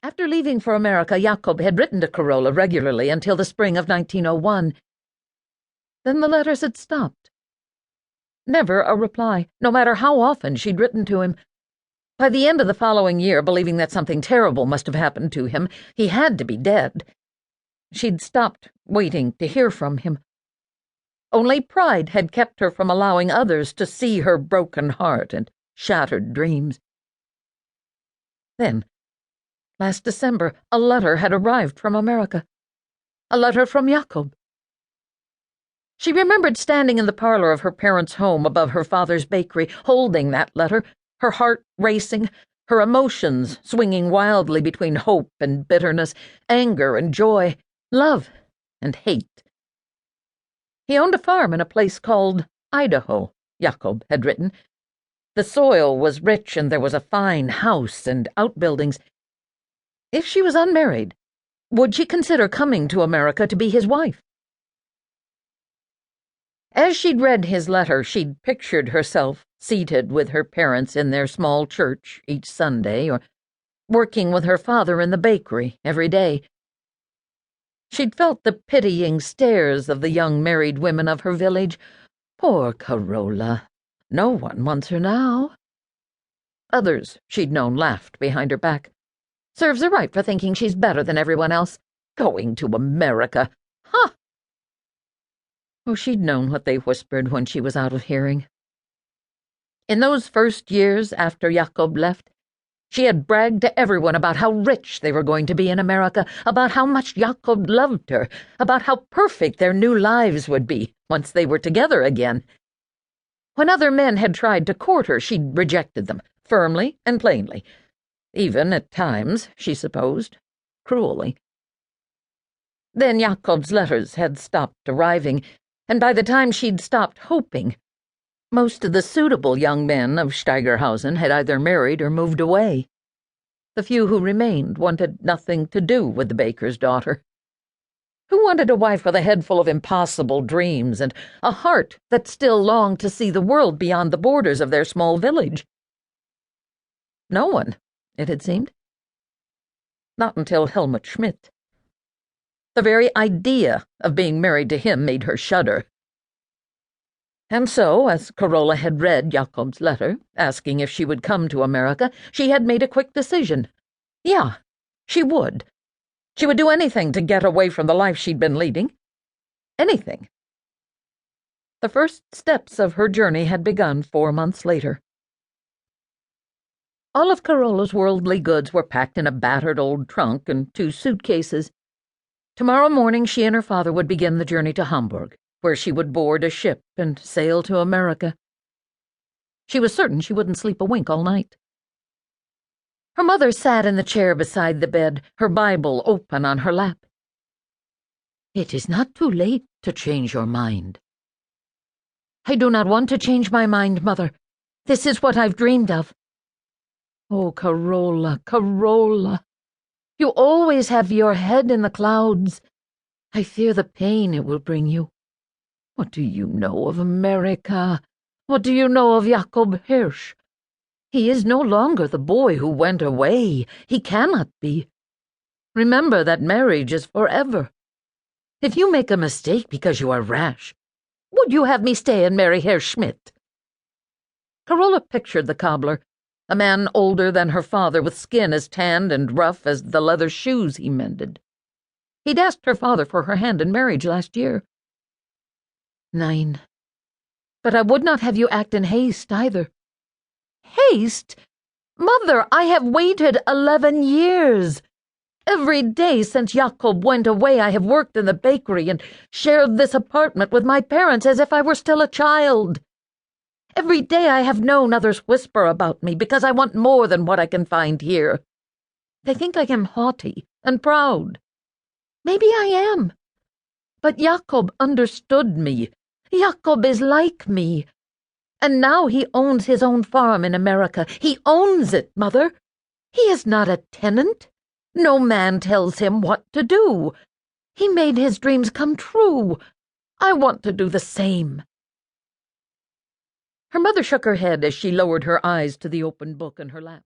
After leaving for America, Jakob had written to Karola regularly until the spring of 1901. Then the letters had stopped. Never a reply, no matter how often she'd written to him. By the end of the following year, believing that something terrible must have happened to him, he had to be dead, she'd stopped waiting to hear from him. Only pride had kept her from allowing others to see her broken heart and shattered dreams. Then, last December, a letter had arrived from America. A letter from Jakob. She remembered standing in the parlor of her parents' home above her father's bakery, holding that letter, her heart racing, her emotions swinging wildly between hope and bitterness, anger and joy, love and hate. He owned a farm in a place called Idaho, Jakob had written. The soil was rich and there was a fine house and outbuildings. If she was unmarried, would she consider coming to America to be his wife? As she'd read his letter, she'd pictured herself seated with her parents in their small church each Sunday, or working with her father in the bakery every day. She'd felt the pitying stares of the young married women of her village. Poor Karola. No one wants her now. Others she'd known laughed behind her back. Serves her right for thinking she's better than everyone else. Going to America. Huh! Oh, she'd known what they whispered when she was out of hearing. In those first years after Jakob left, she had bragged to everyone about how rich they were going to be in America, about how much Jakob loved her, about how perfect their new lives would be once they were together again. When other men had tried to court her, she'd rejected them, firmly and plainly, even at times, she supposed, cruelly. Then Jakob's letters had stopped arriving, and by the time she'd stopped hoping, most of the suitable young men of Steigerhausen had either married or moved away. The few who remained wanted nothing to do with the baker's daughter. Who wanted a wife with a head full of impossible dreams and a heart that still longed to see the world beyond the borders of their small village? No one, it had seemed. Not until Helmut Schmidt. The very idea of being married to him made her shudder. And so, as Karola had read Jakob's letter, asking if she would come to America, she had made a quick decision. Yeah, she would. She would do anything to get away from the life she'd been leading. Anything. The first steps of her journey had begun 4 months later. All of Karola's worldly goods were packed in a battered old trunk and 2 suitcases. Tomorrow morning she and her father would begin the journey to Hamburg, where she would board a ship and sail to America. She was certain she wouldn't sleep a wink all night. Her mother sat in the chair beside the bed, her Bible open on her lap. "It is not too late to change your mind." "I do not want to change my mind, Mother. This is what I've dreamed of." "Oh, Karola, Karola. You always have your head in the clouds. I fear the pain it will bring you. What do you know of America? What do you know of Jakob Hirsch? He is no longer the boy who went away. He cannot be. Remember that marriage is forever. If you make a mistake because you are rash, would you have me stay and marry Herr Schmidt?" Karola pictured the cobbler, a man older than her father with skin as tanned and rough as the leather shoes he mended. He'd asked her father for her hand in marriage last year. "Nein. But I would not have you act in haste, either." "Haste? Mother, I have waited 11 years. Every day since Jakob went away I have worked in the bakery and shared this apartment with my parents as if I were still a child. Every day I have known others whisper about me because I want more than what I can find here. They think I am haughty and proud. Maybe I am. But Jakob understood me. Jakob is like me. And now he owns his own farm in America. He owns it, Mother. He is not a tenant. No man tells him what to do. He made his dreams come true. I want to do the same." Her mother shook her head as she lowered her eyes to the open book in her lap.